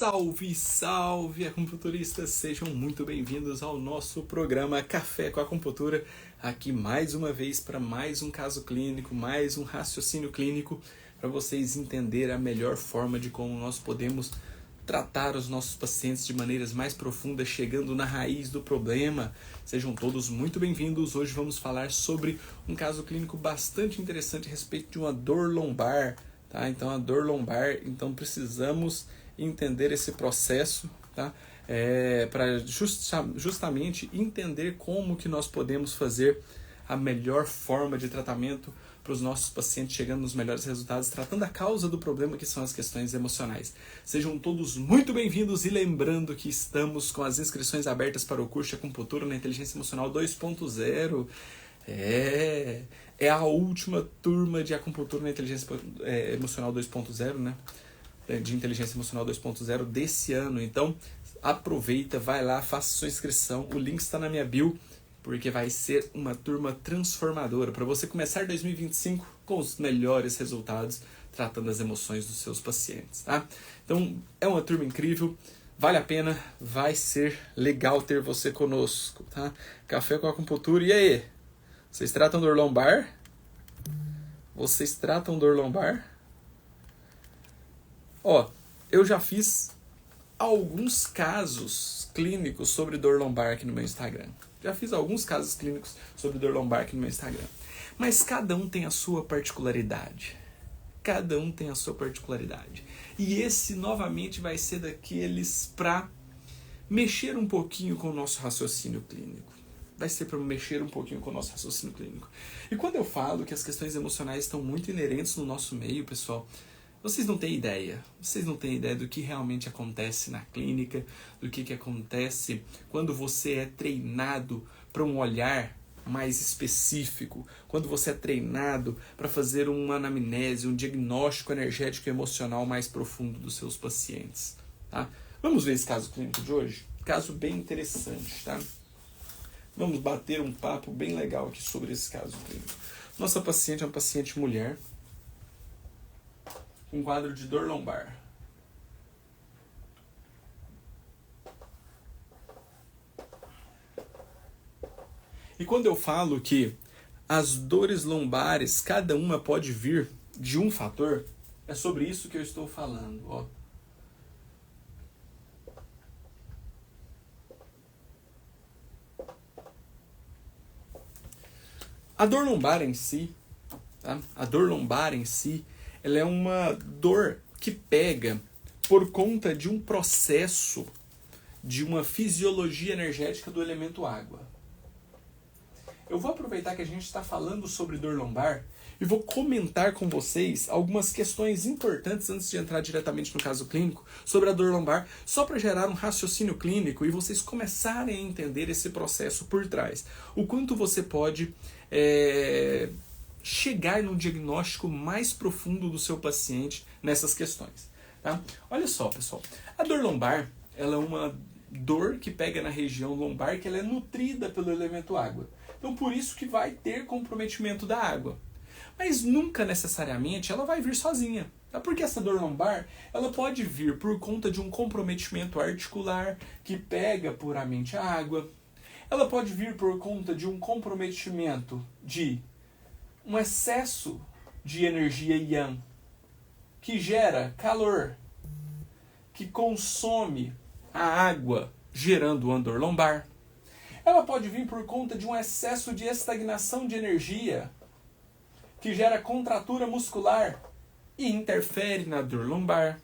Salve, salve, acupunturistas! Sejam muito bem-vindos ao nosso programa Café com Acupuntura. Aqui mais uma vez para mais um caso clínico, mais um raciocínio clínico, para vocês entenderem a melhor forma de como nós podemos tratar os nossos pacientes de maneiras mais profundas, chegando na raiz do problema. Sejam todos muito bem-vindos. Hoje vamos falar sobre um caso clínico bastante interessante a respeito de uma dor lombar. Tá? Então, a dor lombar, então precisamos entender esse processo, tá? Para justamente entender como que nós podemos fazer a melhor forma de tratamento para os nossos pacientes, chegando nos melhores resultados, tratando a causa do problema, que são as questões emocionais. Sejam todos muito bem-vindos e lembrando que estamos com as inscrições abertas para o curso de Acupuntura na Inteligência Emocional 2.0. É a última turma de Acupuntura na Inteligência Emocional 2.0, né? De Inteligência Emocional 2.0 desse ano. Então, aproveita, vai lá, faça sua inscrição. O link está na minha bio, porque vai ser uma turma transformadora para você começar 2025 com os melhores resultados, tratando as emoções dos seus pacientes, tá? Então, é uma turma incrível, vale a pena, vai ser legal ter você conosco, tá? Café com Acupuntura. E aí? Vocês tratam dor lombar? Vocês tratam dor lombar? Eu já fiz alguns casos clínicos sobre dor lombar aqui no meu Instagram. Mas cada um tem a sua particularidade. E esse, novamente, vai ser daqueles para mexer um pouquinho com o nosso raciocínio clínico. E quando eu falo que as questões emocionais estão muito inerentes no nosso meio, pessoal, vocês não têm ideia do que realmente acontece na clínica, do que acontece quando você é treinado para um olhar mais específico, quando você é treinado para fazer uma anamnese, um diagnóstico energético e emocional mais profundo dos seus pacientes. Tá? Vamos ver esse caso clínico de hoje? Caso bem interessante, tá? Vamos bater um papo bem legal aqui sobre esse caso clínico. Nossa paciente é uma paciente mulher, um quadro de dor lombar. E quando eu falo que as dores lombares, cada uma pode vir de um fator, é sobre isso que eu estou falando. Ó. A dor lombar em si, tá? Ela é uma dor que pega por conta de um processo, de uma fisiologia energética do elemento água. Eu vou aproveitar que a gente está falando sobre dor lombar e vou comentar com vocês algumas questões importantes antes de entrar diretamente no caso clínico sobre a dor lombar, só para gerar um raciocínio clínico e vocês começarem a entender esse processo por trás. O quanto você pode chegar no diagnóstico mais profundo do seu paciente nessas questões. Tá? Olha só, pessoal. A dor lombar, ela é uma dor que pega na região lombar, que ela é nutrida pelo elemento água. Então, por isso que vai ter comprometimento da água. Mas nunca necessariamente ela vai vir sozinha. Tá? Porque essa dor lombar, ela pode vir por conta de um comprometimento articular que pega puramente a água. Ela pode vir por conta de um comprometimento de um excesso de energia yang, que gera calor, que consome a água, gerando uma dor lombar. Ela pode vir por conta de um excesso de estagnação de energia, que gera contratura muscular e interfere na dor lombar.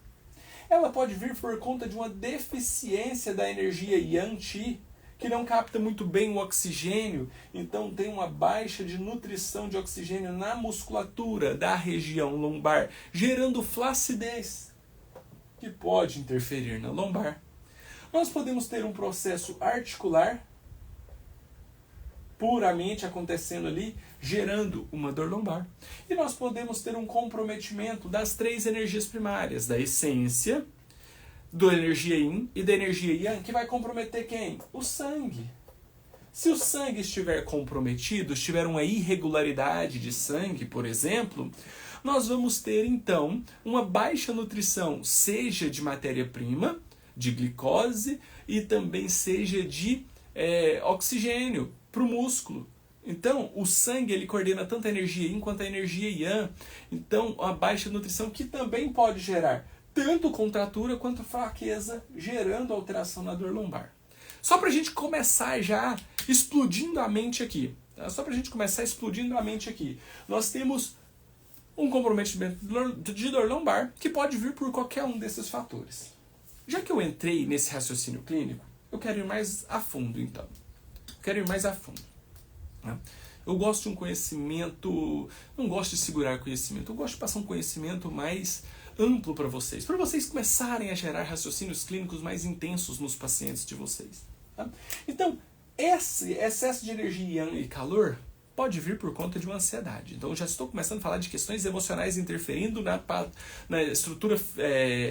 Ela pode vir por conta de uma deficiência da energia yang-qi, que não capta muito bem o oxigênio, então tem uma baixa de nutrição de oxigênio na musculatura da região lombar, gerando flacidez, que pode interferir na lombar. Nós podemos ter um processo articular, puramente acontecendo ali, gerando uma dor lombar. E nós podemos ter um comprometimento das três energias primárias, da essência, da energia yin e da energia yang, que vai comprometer quem? O sangue. Se o sangue estiver comprometido, estiver uma irregularidade de sangue, por exemplo, nós vamos ter então uma baixa nutrição, seja de matéria-prima, de glicose e também seja de oxigênio para o músculo. Então, o sangue ele coordena tanto a energia yin quanto a energia yang. Então, a baixa nutrição que também pode gerar tanto contratura quanto fraqueza, gerando alteração na dor lombar. Só para a gente começar já explodindo a mente aqui. Tá? Só para a gente começar explodindo a mente aqui. Nós temos um comprometimento de dor lombar que pode vir por qualquer um desses fatores. Já que eu entrei nesse raciocínio clínico, eu quero ir mais a fundo, então. Quero ir mais a fundo. Né? Eu gosto de um conhecimento... Não gosto de segurar conhecimento. Eu gosto de passar um conhecimento mais amplo para vocês começarem a gerar raciocínios clínicos mais intensos nos pacientes de vocês. Tá? Então, esse excesso de energia yang e calor pode vir por conta de uma ansiedade. Então, eu já estou começando a falar de questões emocionais interferindo na estrutura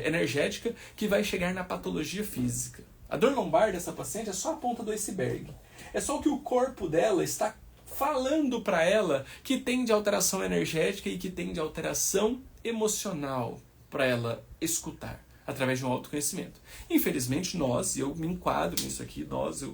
energética que vai chegar na patologia física. A dor lombar dessa paciente é só a ponta do iceberg. É só o que o corpo dela está falando para ela que tem de alteração energética e que tem de alteração emocional para ela escutar, através de um autoconhecimento. Infelizmente, nós, e eu me enquadro nisso aqui,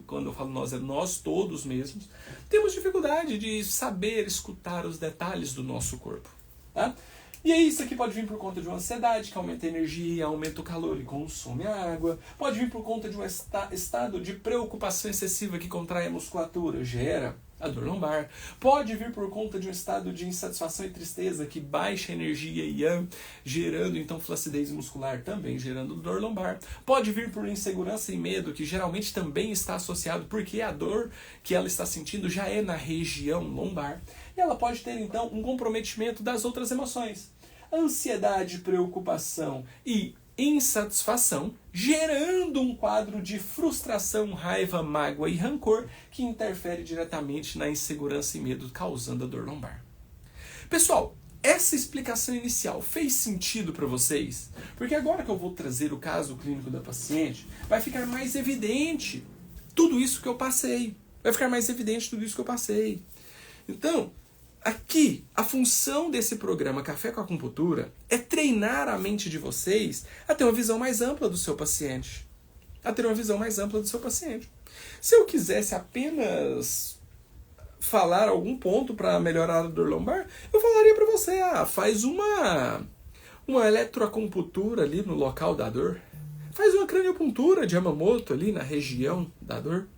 quando eu falo nós, é nós todos mesmos, temos dificuldade de saber escutar os detalhes do nosso corpo. Tá? E aí isso aqui pode vir por conta de uma ansiedade, que aumenta a energia, aumenta o calor e consome água. Pode vir por conta de um estado de preocupação excessiva que contrai a musculatura, gera a dor lombar. Pode vir por conta de um estado de insatisfação e tristeza que baixa a energia yang, gerando então flacidez muscular, também gerando dor lombar. Pode vir por insegurança e medo, que geralmente também está associado porque a dor que ela está sentindo já é na região lombar. E ela pode ter então um comprometimento das outras emoções. Ansiedade, preocupação e insatisfação, gerando um quadro de frustração, raiva, mágoa e rancor que interfere diretamente na insegurança e medo, causando a dor lombar. Pessoal, essa explicação inicial fez sentido para vocês? Porque agora que eu vou trazer o caso clínico da paciente, vai ficar mais evidente tudo isso que eu passei. Vai ficar mais evidente tudo isso que eu passei. Então, aqui, a função desse programa Café com Acupuntura é treinar a mente de vocês a ter uma visão mais ampla do seu paciente. A ter uma visão mais ampla do seu paciente. Se eu quisesse apenas falar algum ponto para melhorar a dor lombar, eu falaria para você, faz uma eletroacupuntura ali no local da dor. Faz uma craniopuntura de Yamamoto ali na região da dor.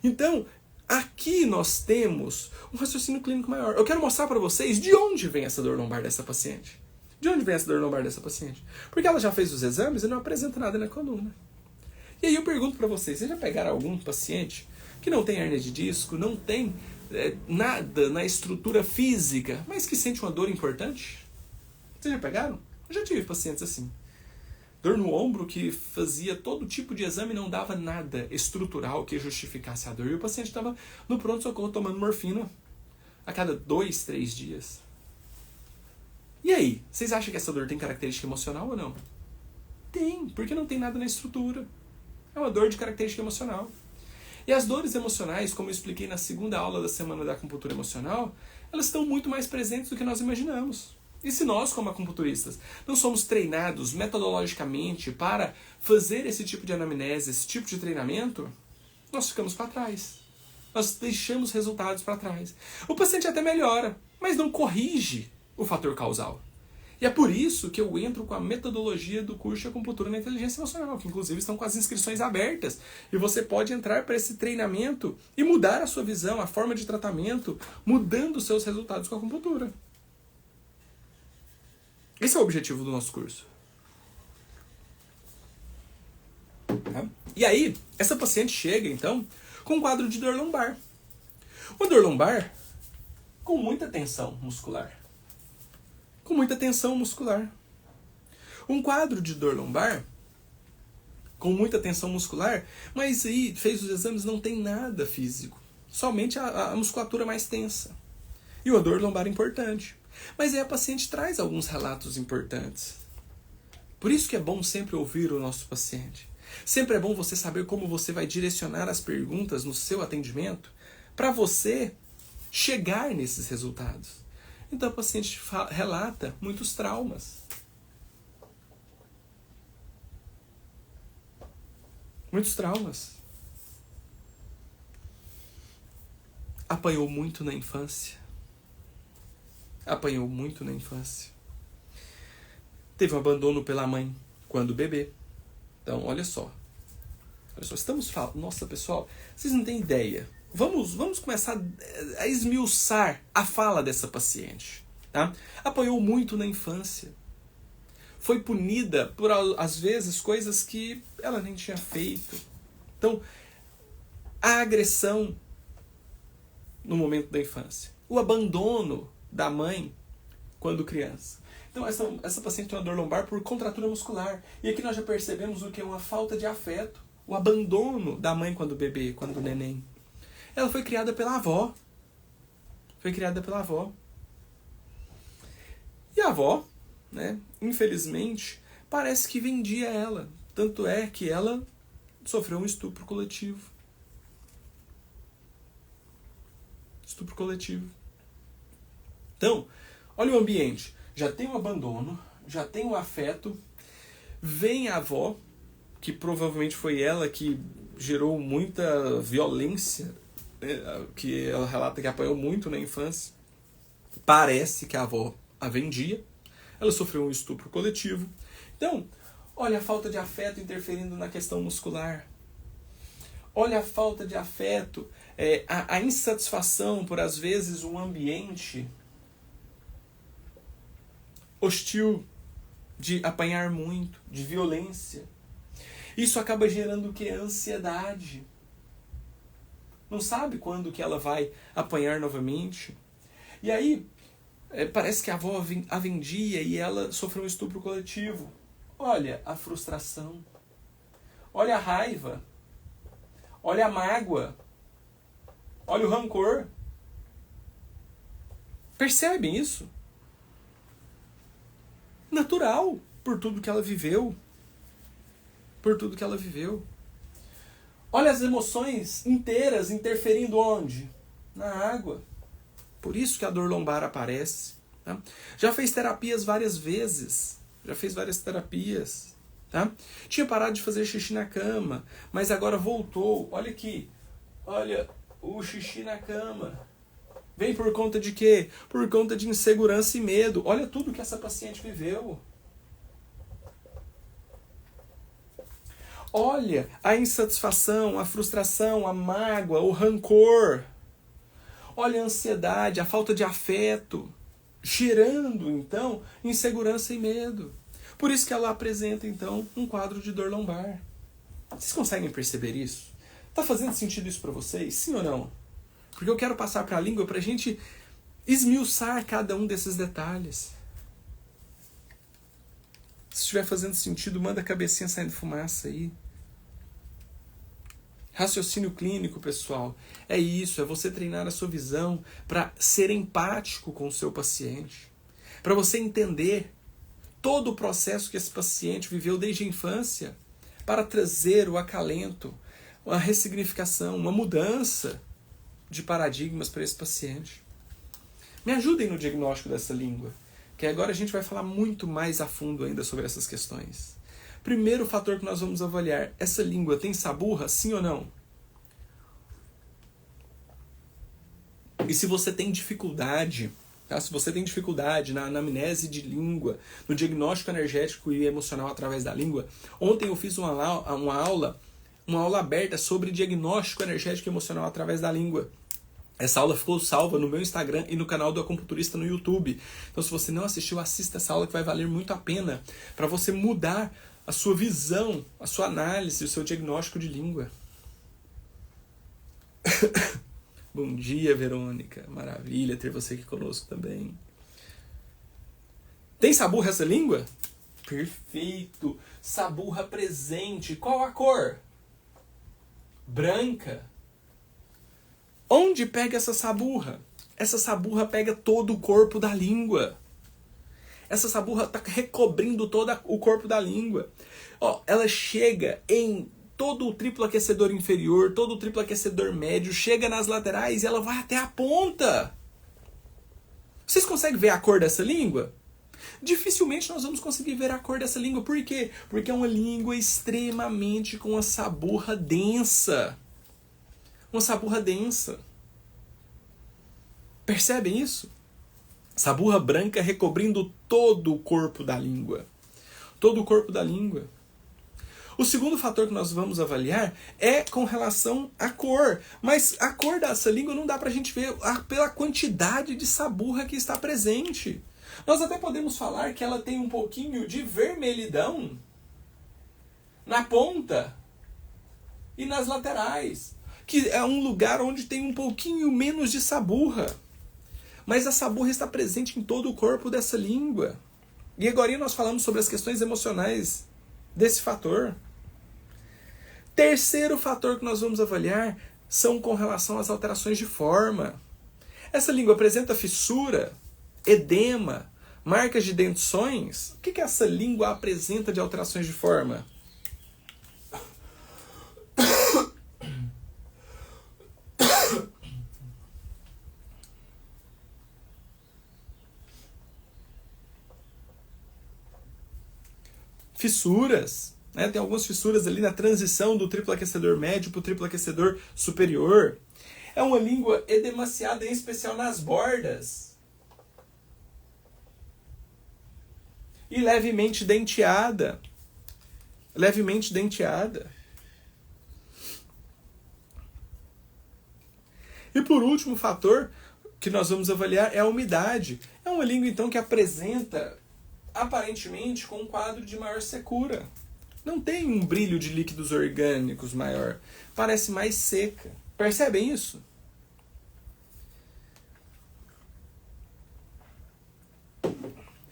Então, aqui nós temos um raciocínio clínico maior. Eu quero mostrar para vocês de onde vem essa dor lombar dessa paciente. De onde vem essa dor lombar dessa paciente? Porque ela já fez os exames e não apresenta nada na coluna. E aí eu pergunto para vocês já pegaram algum paciente que não tem hérnia de disco, não tem nada na estrutura física, mas que sente uma dor importante? Vocês já pegaram? Eu já tive pacientes assim. Dor no ombro que fazia todo tipo de exame e não dava nada estrutural que justificasse a dor. E o paciente estava no pronto-socorro tomando morfina a cada 2, 3 dias. E aí, vocês acham que essa dor tem característica emocional ou não? Tem, porque não tem nada na estrutura. É uma dor de característica emocional. E as dores emocionais, como eu expliquei na segunda aula da semana da acupuntura emocional, elas estão muito mais presentes do que nós imaginamos. E se nós, como acupunturistas, não somos treinados metodologicamente para fazer esse tipo de anamnese, esse tipo de treinamento, nós ficamos para trás. Nós deixamos resultados para trás. O paciente até melhora, mas não corrige o fator causal. E é por isso que eu entro com a metodologia do curso de acupuntura na inteligência emocional, que inclusive estão com as inscrições abertas. E você pode entrar para esse treinamento e mudar a sua visão, a forma de tratamento, mudando os seus resultados com a acupuntura. Esse é o objetivo do nosso curso. Tá? E aí, essa paciente chega, então, com um quadro de dor lombar. Uma dor lombar com muita tensão muscular. Com muita tensão muscular. Um quadro de dor lombar com muita tensão muscular, mas aí fez os exames, não tem nada físico. Somente a musculatura mais tensa. E uma dor lombar importante. Mas aí a paciente traz alguns relatos importantes. Por isso que é bom sempre ouvir o nosso paciente. Sempre é bom você saber como você vai direcionar as perguntas no seu atendimento para você chegar nesses resultados. Então a paciente relata muitos traumas. Muitos traumas. Apanhou muito na infância. Apanhou muito na infância. Teve um abandono pela mãe quando bebê. Então, olha só. Estamos falando... Nossa, pessoal, vocês não têm ideia. Vamos começar a esmiuçar a fala dessa paciente. Tá? Apanhou muito na infância. Foi punida por, às vezes, coisas que ela nem tinha feito. Então, a agressão no momento da infância. O abandono da mãe quando criança. Então, essa paciente tem uma dor lombar por contratura muscular. E aqui nós já percebemos o que é uma falta de afeto. O abandono da mãe quando bebê, quando neném. Ela foi criada pela avó. Foi criada pela avó. E a avó, né, infelizmente, parece que vendia ela. Tanto é que ela sofreu um estupro coletivo. Estupro coletivo. Então, olha o ambiente. Já tem o abandono, já tem o afeto. Vem a avó, que provavelmente foi ela que gerou muita violência, né, que ela relata que apanhou muito na infância. Parece que a avó a vendia. Ela sofreu um estupro coletivo. Então, olha a falta de afeto interferindo na questão muscular. Olha a falta de afeto, a insatisfação por, às vezes, um ambiente hostil, de apanhar muito, de violência. Isso acaba gerando o quê? Ansiedade. Não sabe quando que ela vai apanhar novamente. E aí, parece que a avó a vendia e ela sofreu um estupro coletivo. Olha a frustração. Olha a raiva. Olha a mágoa. Olha o rancor. Percebem isso? Natural, por tudo que ela viveu. Por tudo que ela viveu. Olha as emoções inteiras interferindo onde? Na água. Por isso que a dor lombar aparece. Tá? Já fez terapias várias vezes. Já fez várias terapias. Tá? Tinha parado de fazer xixi na cama, mas agora voltou. Olha aqui. Olha o xixi na cama. Vem por conta de quê? Por conta de insegurança e medo. Olha tudo que essa paciente viveu. Olha a insatisfação, a frustração, a mágoa, o rancor. Olha a ansiedade, a falta de afeto, gerando, então, insegurança e medo. Por isso que ela apresenta, então, um quadro de dor lombar. Vocês conseguem perceber isso? Está fazendo sentido isso para vocês? Sim ou não? Porque eu quero passar para a língua para a gente esmiuçar cada um desses detalhes. Se estiver fazendo sentido, manda a cabecinha saindo fumaça aí. Raciocínio clínico, pessoal, é isso, é você treinar a sua visão para ser empático com o seu paciente. Para você entender todo o processo que esse paciente viveu desde a infância, para trazer o acalento, uma ressignificação, uma mudança de paradigmas para esse paciente. Me ajudem no diagnóstico dessa língua, que agora a gente vai falar muito mais a fundo ainda sobre essas questões. Primeiro fator que nós vamos avaliar, essa língua tem saburra, sim ou não? E se você tem dificuldade, tá? Se você tem dificuldade na anamnese de língua, no diagnóstico energético e emocional através da língua, ontem eu fiz uma aula aberta sobre diagnóstico energético e emocional através da língua. Essa aula ficou salva no meu Instagram e no canal do Acupunturista no YouTube. Então, se você não assistiu, assista essa aula que vai valer muito a pena para você mudar a sua visão, a sua análise, o seu diagnóstico de língua. Bom dia, Verônica. Maravilha ter você aqui conosco também. Tem saburra essa língua? Perfeito. Saburra presente. Qual a cor? Branca. Onde pega essa saburra? Essa saburra pega todo o corpo da língua. Essa saburra está recobrindo todo o corpo da língua. Ó, ela chega em todo o triplo aquecedor inferior, todo o triplo aquecedor médio, chega nas laterais e ela vai até a ponta. Vocês conseguem ver a cor dessa língua? Dificilmente nós vamos conseguir ver a cor dessa língua. Por quê? Porque é uma língua extremamente com uma saburra densa. Uma saburra densa. Percebem isso? Saburra branca recobrindo todo o corpo da língua. Todo o corpo da língua. O segundo fator que nós vamos avaliar é com relação à cor. Mas a cor dessa língua não dá pra gente ver pela quantidade de saburra que está presente. Nós até podemos falar que ela tem um pouquinho de vermelhidão na ponta e nas laterais. Que é um lugar onde tem um pouquinho menos de saburra. Mas a saburra está presente em todo o corpo dessa língua. E agora nós falamos sobre as questões emocionais desse fator. Terceiro fator que nós vamos avaliar são com relação às alterações de forma. Essa língua apresenta fissura, edema, marcas de dentições. O que essa língua apresenta de alterações de forma? Fissuras. Né? Tem algumas fissuras ali na transição do triplo aquecedor médio para o triplo aquecedor superior. É uma língua edemaciada, em especial nas bordas. E levemente denteada. Levemente denteada. E por último fator que nós vamos avaliar é a umidade. É uma língua então que apresenta aparentemente com um quadro de maior secura. Não tem um brilho de líquidos orgânicos maior. Parece mais seca. Percebem isso?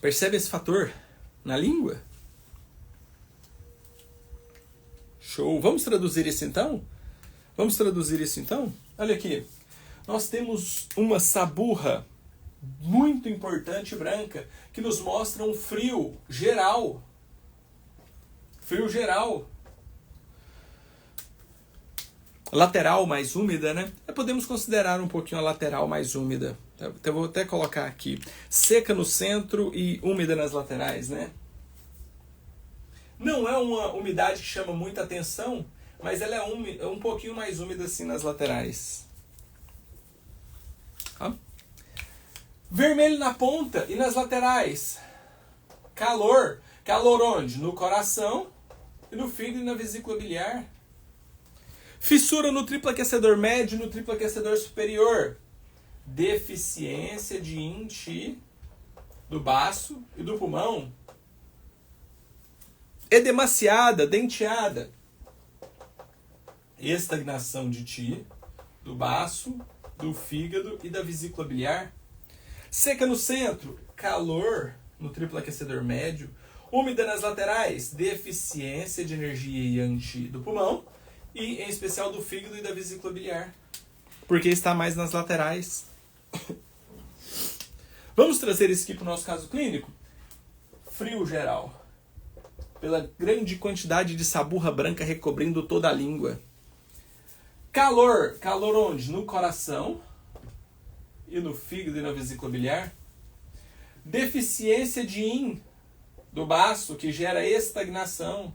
Percebe esse fator na língua? Show. Vamos traduzir isso então? Vamos traduzir isso então? Olha aqui. Nós temos uma saburra muito importante branca que nos mostra um frio geral. Frio geral. Lateral mais úmida, né? Podemos considerar um pouquinho a lateral mais úmida. Eu vou até colocar aqui. Seca no centro e úmida nas laterais, né? Não é uma umidade que chama muita atenção, mas ela é um pouquinho mais úmida assim nas laterais. Tá? Vermelho na ponta e nas laterais. Calor. Calor onde? No coração e no fígado e na vesícula biliar. Fissura no triplo aquecedor médio e no triplo aquecedor superior. Deficiência de yin, qi do baço e do pulmão. Edemaciada, denteada. Estagnação de qi do baço, do fígado e da vesícula biliar. Seca no centro, calor no triplo aquecedor médio. Úmida nas laterais, deficiência de energia yang-qi do pulmão e, em especial, do fígado e da vesícula biliar. Porque está mais nas laterais. Vamos trazer isso aqui para o nosso caso clínico? Frio geral. Pela grande quantidade de saburra branca recobrindo toda a língua. Calor. Calor onde? No coração e no fígado e na vesícula biliar. Deficiência de yin do baço, que gera estagnação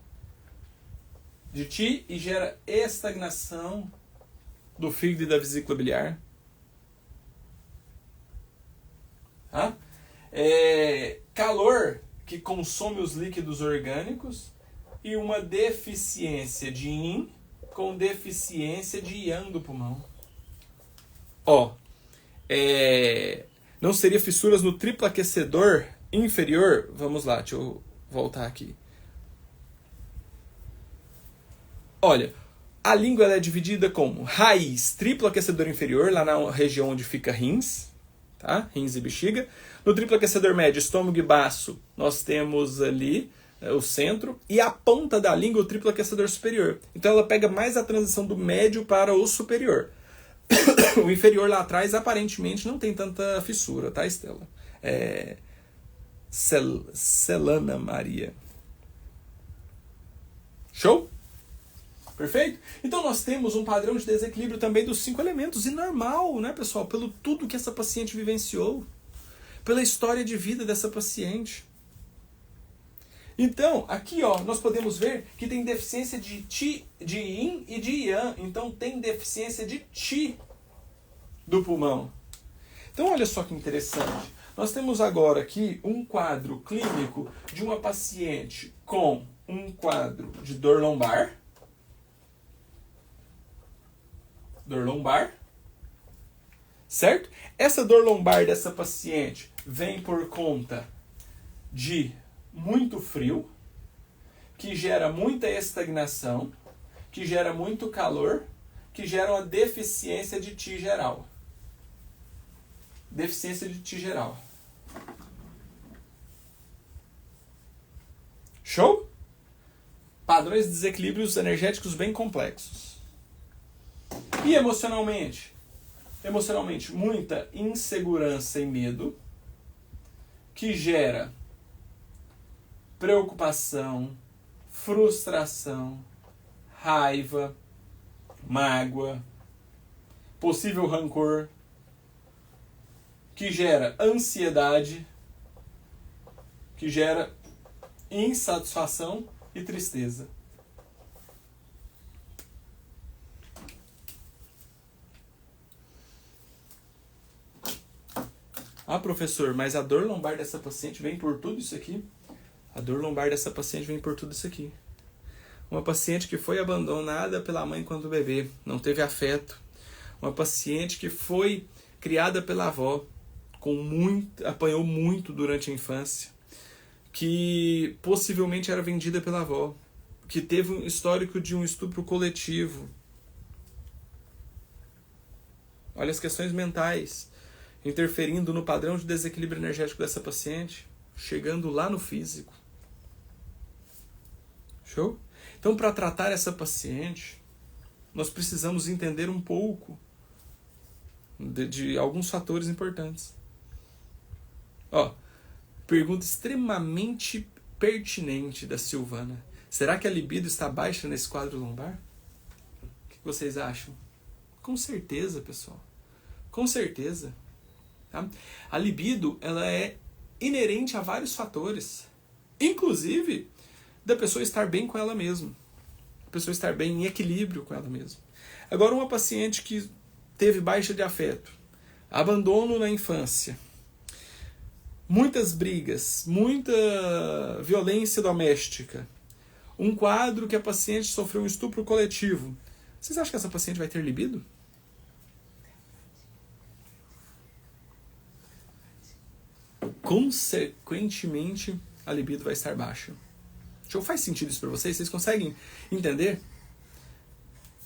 de qi e gera estagnação do fígado e da vesícula biliar. Tá? Calor, que consome os líquidos orgânicos, e uma deficiência de yin com deficiência de yang do pulmão. Não seria fissuras no triplo aquecedor inferior? Vamos lá, deixa eu voltar aqui. Olha, a língua ela é dividida como raiz, triplo aquecedor inferior, lá na região onde fica rins, tá? Rins e bexiga. No triplo aquecedor médio, estômago e baço, nós temos ali o centro. E a ponta da língua, o triplo aquecedor superior. Então ela pega mais a transição do médio para o superior. O inferior lá atrás, aparentemente, não tem tanta fissura, tá, Estela? Celana Maria. Show? Perfeito? Então nós temos um padrão de desequilíbrio também dos 5 elementos. E normal, né, pessoal? Pelo tudo que essa paciente vivenciou. pela história de vida dessa paciente. Então, aqui nós podemos ver que tem deficiência de yin e de yang. Então, tem deficiência de Qi do pulmão. Então, olha só que interessante. Nós temos agora aqui um quadro clínico de uma paciente com um quadro de dor lombar. Dor lombar. Certo? Essa dor lombar dessa paciente vem por conta de muito frio, que gera muita estagnação, que gera muito calor, que gera uma deficiência de Qi geral. Deficiência de Qi geral. Show? Padrões de desequilíbrios energéticos bem complexos. E emocionalmente? Emocionalmente, muita insegurança e medo, que gera preocupação, frustração, raiva, mágoa, possível rancor, que gera ansiedade, que gera insatisfação e tristeza. Ah, professor, mas a dor lombar dessa paciente vem por tudo isso aqui? A dor lombar dessa paciente vem por tudo isso aqui. Uma paciente que foi abandonada pela mãe quando bebê, não teve afeto. Uma paciente que foi criada pela avó, apanhou muito durante a infância, que possivelmente era vendida pela avó, que teve um histórico de um estupro coletivo. Olha as questões mentais interferindo no padrão de desequilíbrio energético dessa paciente, chegando lá no físico. Show? Então, para tratar essa paciente, nós precisamos entender um pouco de alguns fatores importantes. Pergunta extremamente pertinente da Silvana. Será que a libido está baixa nesse quadro lombar? O que vocês acham? Com certeza, pessoal. Com certeza. Tá? A libido, ela é inerente a vários fatores. Inclusive, da pessoa estar bem com ela mesma. A pessoa estar bem em equilíbrio com ela mesma. Agora, uma paciente que teve baixa de afeto, abandono na infância, muitas brigas, muita violência doméstica, um quadro que a paciente sofreu um estupro coletivo. Vocês acham que essa paciente vai ter libido? Consequentemente, a libido vai estar baixa. Faz sentido isso para vocês? Vocês conseguem entender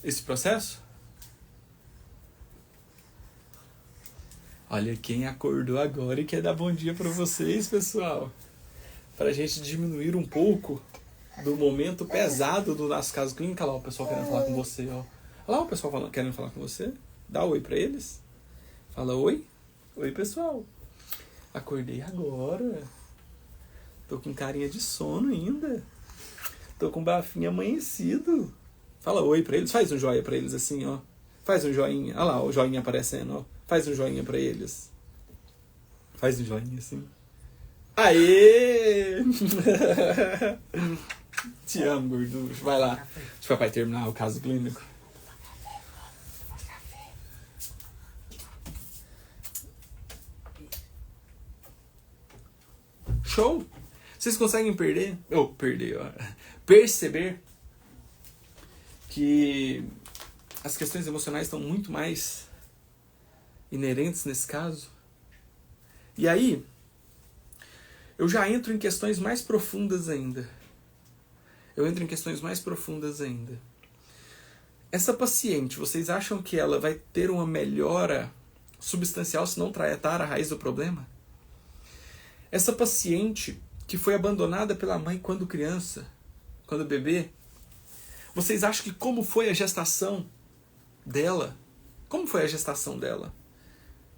esse processo? Olha quem acordou agora e quer dar bom dia para vocês, pessoal. Para a gente diminuir um pouco do momento pesado do nosso caso clínico. Olha lá o pessoal querendo falar com você. Olha lá o pessoal querendo falar com você. Dá oi para eles. Fala oi. Oi, pessoal. Acordei agora. Tô com carinha de sono ainda. Tô com bafinho amanhecido. Fala oi pra eles. Faz um joinha pra eles assim, ó. Faz um joinha. Olha lá o joinha aparecendo, ó. Faz um joinha pra eles. Faz um joinha assim. Aê! Te amo, gordura. Vai lá. Deixa o papai terminar o caso clínico. Show? Vocês conseguem perceber que as questões emocionais estão muito mais inerentes nesse caso? E aí, eu já entro em questões mais profundas ainda. Essa paciente, vocês acham que ela vai ter uma melhora substancial se não tratar a raiz do problema? Essa paciente que foi abandonada pela mãe quando criança, quando bebê, vocês acham que como foi a gestação dela? Como foi a gestação dela?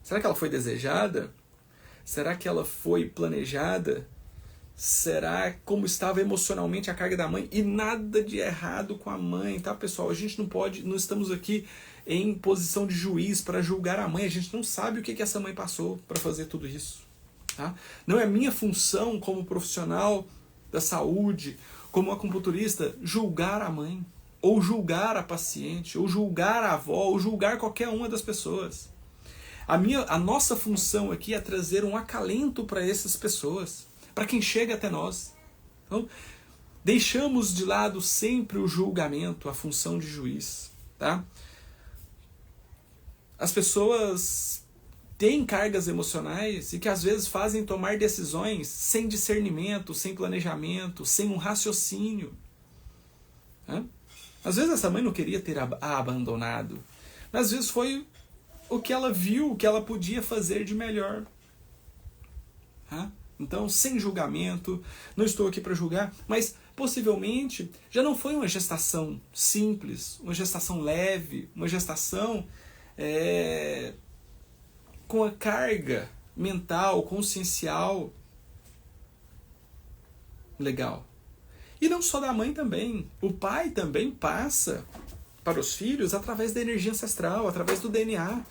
Será que ela foi desejada? Será que ela foi planejada? Será como estava emocionalmente a carga da mãe? E nada de errado com a mãe, tá, pessoal? A gente não estamos aqui em posição de juiz para julgar a mãe. A gente não sabe o que essa mãe passou para fazer tudo isso. Tá? Não é minha função como profissional da saúde, como acupunturista, julgar a mãe, ou julgar a paciente, ou julgar a avó, ou julgar qualquer uma das pessoas. A nossa função aqui é trazer um acalento para essas pessoas, para quem chega até nós. Então, deixamos de lado sempre o julgamento, a função de juiz. Tá? As pessoas têm cargas emocionais e que às vezes fazem tomar decisões sem discernimento, sem planejamento, sem um raciocínio. Né? Às vezes essa mãe não queria ter a abandonado, mas às vezes foi o que ela viu, o que ela podia fazer de melhor. Tá? Então, sem julgamento, não estou aqui para julgar, mas possivelmente já não foi uma gestação simples, uma gestação leve, uma gestação com a carga mental, consciencial legal. E não só da mãe também. O pai também passa para os filhos através da energia ancestral, através do DNA.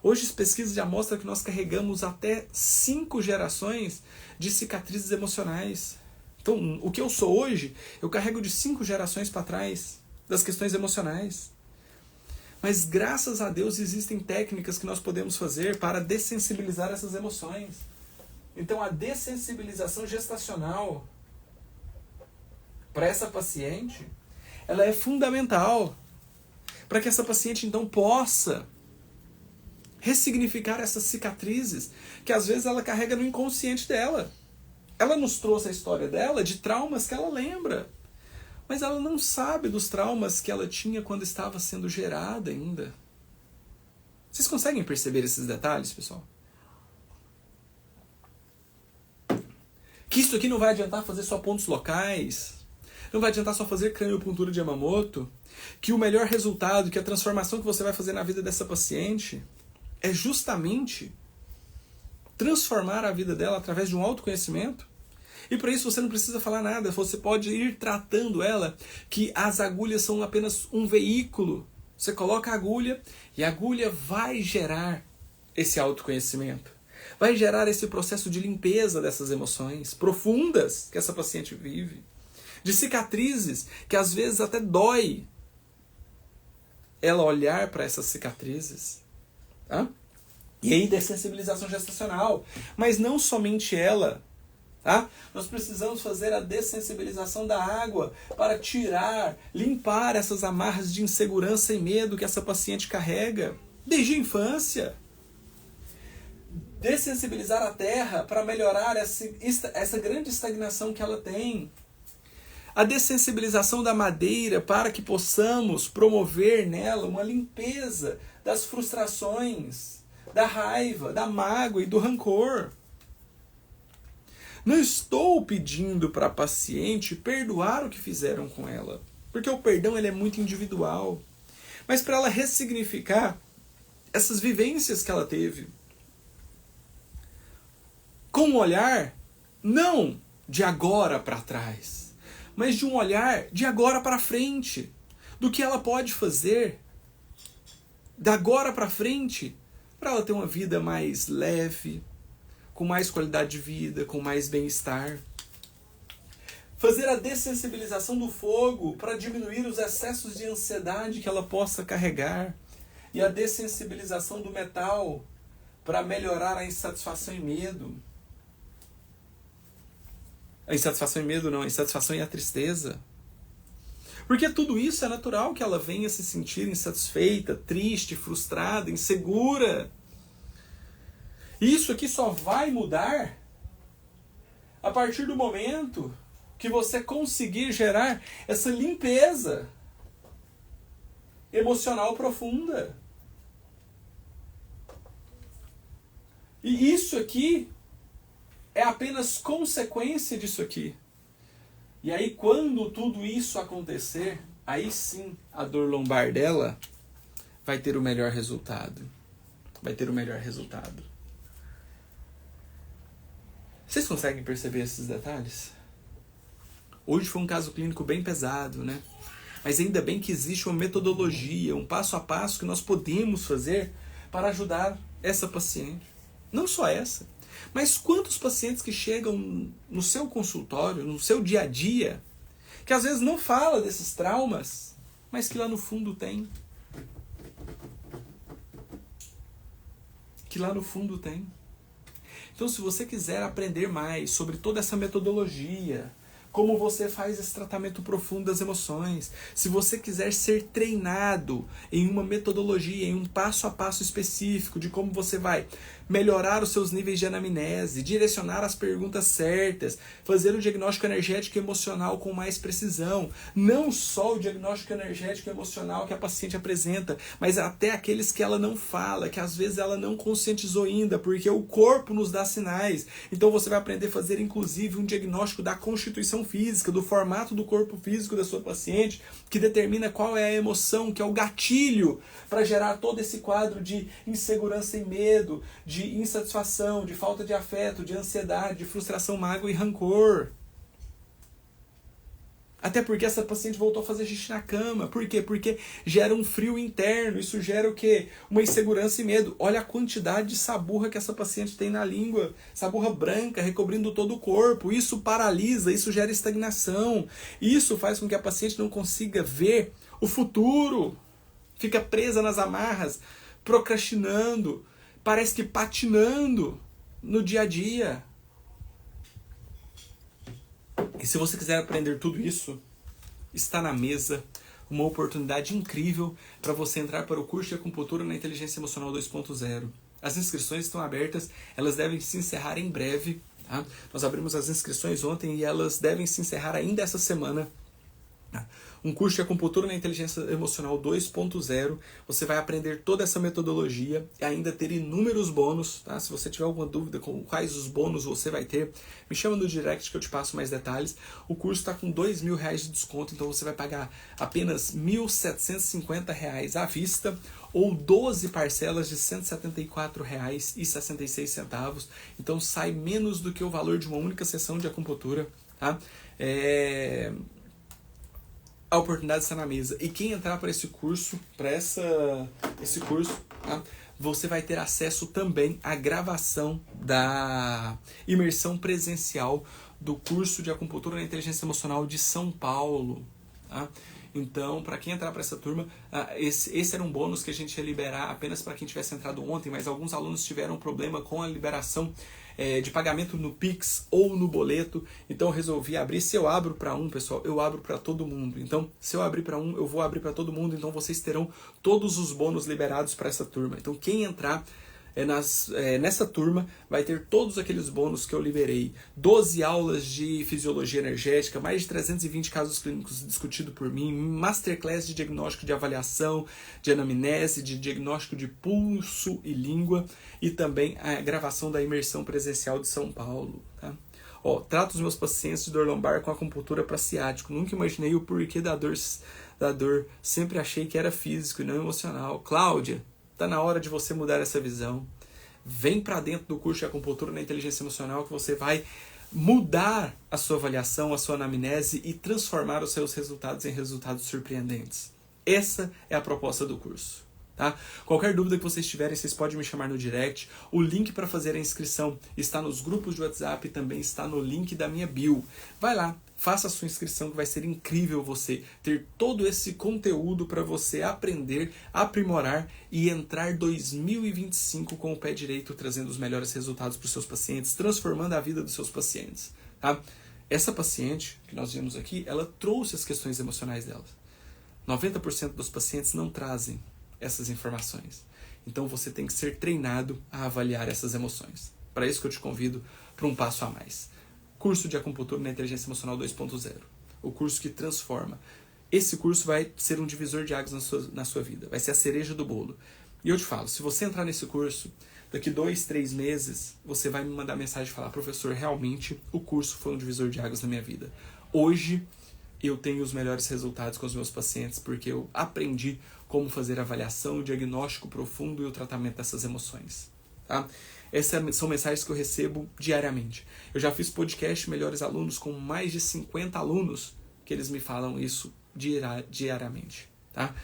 Hoje as pesquisas já mostram que nós carregamos até 5 gerações de cicatrizes emocionais. Então, o que eu sou hoje, eu carrego de 5 gerações para trás, das questões emocionais. Mas graças a Deus existem técnicas que nós podemos fazer para dessensibilizar essas emoções. Então a dessensibilização gestacional para essa paciente, ela é fundamental para que essa paciente então possa ressignificar essas cicatrizes que às vezes ela carrega no inconsciente dela. Ela nos trouxe a história dela de traumas que ela lembra. Mas ela não sabe dos traumas que ela tinha quando estava sendo gerada ainda. Vocês conseguem perceber esses detalhes, pessoal? Que isso aqui não vai adiantar fazer só pontos locais, não vai adiantar só fazer craniopuntura de Yamamoto, que o melhor resultado, que a transformação que você vai fazer na vida dessa paciente é justamente transformar a vida dela através de um autoconhecimento. E para isso você não precisa falar nada, você pode ir tratando ela, que as agulhas são apenas um veículo. Você coloca a agulha e a agulha vai gerar esse autoconhecimento. Vai gerar esse processo de limpeza dessas emoções profundas que essa paciente vive. De cicatrizes que às vezes até dói ela olhar para essas cicatrizes. Tá? E aí dessensibilização gestacional. Mas não somente ela. Tá? Nós precisamos fazer a dessensibilização da água para tirar, limpar essas amarras de insegurança e medo que essa paciente carrega desde a infância. Dessensibilizar a terra para melhorar essa grande estagnação que ela tem. A dessensibilização da madeira para que possamos promover nela uma limpeza das frustrações, da raiva, da mágoa e do rancor. Não estou pedindo para a paciente perdoar o que fizeram com ela, porque o perdão ele é muito individual. Mas para ela ressignificar essas vivências que ela teve. Com um olhar, não de agora para trás, mas de um olhar de agora para frente. Do que ela pode fazer da agora para frente para ela ter uma vida mais leve, com mais qualidade de vida, com mais bem-estar. Fazer a dessensibilização do fogo para diminuir os excessos de ansiedade que ela possa carregar. E a dessensibilização do metal para melhorar a insatisfação e medo. A insatisfação e medo não, a insatisfação e a tristeza. Porque tudo isso é natural que ela venha se sentir insatisfeita, triste, frustrada, insegura. E isso aqui só vai mudar a partir do momento que você conseguir gerar essa limpeza emocional profunda. E isso aqui é apenas consequência disso aqui. E aí quando tudo isso acontecer, aí sim a dor lombar dela vai ter o melhor resultado. Vai ter o melhor resultado. Vocês conseguem perceber esses detalhes? Hoje foi um caso clínico bem pesado, né? Mas ainda bem que existe uma metodologia, um passo a passo que nós podemos fazer para ajudar essa paciente. Não só essa, Mas quantos pacientes que chegam no seu consultório, no seu dia a dia, que às vezes não fala desses traumas, mas que lá no fundo tem. Que lá no fundo tem. Então, se você quiser aprender mais sobre toda essa metodologia, como você faz esse tratamento profundo das emoções, se você quiser ser treinado em uma metodologia, em um passo a passo específico de como você vai melhorar os seus níveis de anamnese, direcionar as perguntas certas, fazer o diagnóstico energético e emocional com mais precisão, não só o diagnóstico energético e emocional que a paciente apresenta, mas até aqueles que ela não fala, que às vezes ela não conscientizou ainda, porque o corpo nos dá sinais. Então você vai aprender a fazer inclusive um diagnóstico da constituição física, do formato do corpo físico da sua paciente, que determina qual é a emoção, que é o gatilho para gerar todo esse quadro de insegurança e medo, de insatisfação, de falta de afeto, de ansiedade, de frustração, mágoa e rancor. Até porque essa paciente voltou a fazer xixi na cama. Por quê? Porque gera um frio interno. Isso gera o quê? Uma insegurança e medo. Olha a quantidade de saburra que essa paciente tem na língua. Saburra branca, recobrindo todo o corpo. Isso paralisa, isso gera estagnação. Isso faz com que a paciente não consiga ver o futuro. Fica presa nas amarras, procrastinando. Parece que patinando no dia a dia. E se você quiser aprender tudo isso, está na mesa uma oportunidade incrível para você entrar para o curso de acupuntura na inteligência emocional 2.0. As inscrições estão abertas, elas devem se encerrar em breve. Tá? Nós abrimos as inscrições ontem e elas devem se encerrar ainda essa semana. Um curso de acupuntura na inteligência emocional 2.0, você vai aprender toda essa metodologia e ainda ter inúmeros bônus, tá? Se você tiver alguma dúvida com quais os bônus você vai ter, me chama no direct que eu te passo mais detalhes. O curso está com R$2.000 de desconto, então você vai pagar apenas R$1.750 à vista ou 12 parcelas de R$174,66. Então sai menos do que o valor de uma única sessão de acupuntura, tá? A oportunidade está na mesa. E quem entrar para esse curso, esse curso, tá? Você vai ter acesso também à gravação da imersão presencial do curso de acupuntura na inteligência emocional de São Paulo. Tá? Então, para quem entrar para essa turma, esse era um bônus que a gente ia liberar apenas para quem tivesse entrado ontem, mas alguns alunos tiveram problema com a liberação de pagamento no Pix ou no boleto, então eu resolvi abrir. Se eu abro para um, pessoal, eu abro para todo mundo. Então, se eu abrir para um, eu vou abrir para todo mundo, então vocês terão todos os bônus liberados para essa turma. Então, quem entrar nessa turma vai ter todos aqueles bônus que eu liberei. 12 aulas de fisiologia energética, mais de 320 casos clínicos discutidos por mim, masterclass de diagnóstico de avaliação, de anamnese, de diagnóstico de pulso e língua, e também a gravação da imersão presencial de São Paulo. Tá? Trato os meus pacientes de dor lombar com acupuntura para ciático. Nunca imaginei o porquê da dor. Sempre achei que era físico e não emocional. Cláudia, tá na hora de você mudar essa visão. Vem para dentro do curso de acupuntura na inteligência emocional que você vai mudar a sua avaliação, a sua anamnese e transformar os seus resultados em resultados surpreendentes. Essa é a proposta do curso. Tá? Qualquer dúvida que vocês tiverem, vocês podem me chamar no direct. O link para fazer a inscrição está nos grupos de WhatsApp e também está no link da minha bio. Vai lá, faça a sua inscrição que vai ser incrível você ter todo esse conteúdo para você aprender, aprimorar e entrar 2025 com o pé direito, trazendo os melhores resultados para os seus pacientes, transformando a vida dos seus pacientes. Tá? Essa paciente que nós vimos aqui, ela trouxe as questões emocionais dela. 90% dos pacientes não trazem essas informações. Então você tem que ser treinado a avaliar essas emoções. Para isso que eu te convido para um passo a mais. Curso de acupuntura na inteligência emocional 2.0. O curso que transforma. Esse curso vai ser um divisor de águas na sua vida. Vai ser a cereja do bolo. E eu te falo, se você entrar nesse curso, daqui 2, 3 meses, você vai me mandar mensagem e falar: professor, realmente o curso foi um divisor de águas na minha vida. Hoje eu tenho os melhores resultados com os meus pacientes porque eu aprendi como fazer avaliação, diagnóstico profundo e o tratamento dessas emoções. Tá? Essas são mensagens que eu recebo diariamente. Eu já fiz podcast Melhores Alunos com mais de 50 alunos que eles me falam isso diariamente. Tá?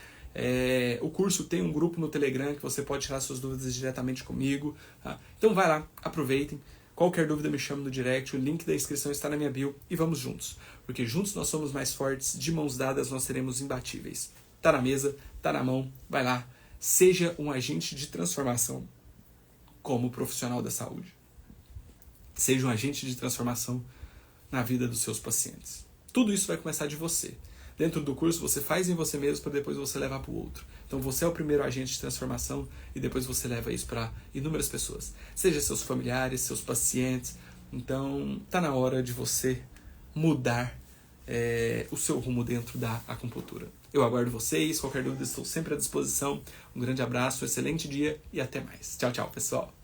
O curso tem um grupo no Telegram que você pode tirar suas dúvidas diretamente comigo. Tá? Então vai lá, aproveitem. Qualquer dúvida me chama no direct, o link da inscrição está na minha bio e vamos juntos. Porque juntos nós somos mais fortes, de mãos dadas nós seremos imbatíveis. Tá na mesa, tá na mão, vai lá. Seja um agente de transformação como profissional da saúde. Seja um agente de transformação na vida dos seus pacientes. Tudo isso vai começar de você. Dentro do curso você faz em você mesmo para depois você levar para o outro. Então você é o primeiro agente de transformação e depois você leva isso para inúmeras pessoas. Seja seus familiares, seus pacientes. Então tá na hora de você mudar o seu rumo dentro da acupuntura. Eu aguardo vocês, qualquer dúvida estou sempre à disposição. Um grande abraço, um excelente dia e até mais. Tchau, tchau, pessoal.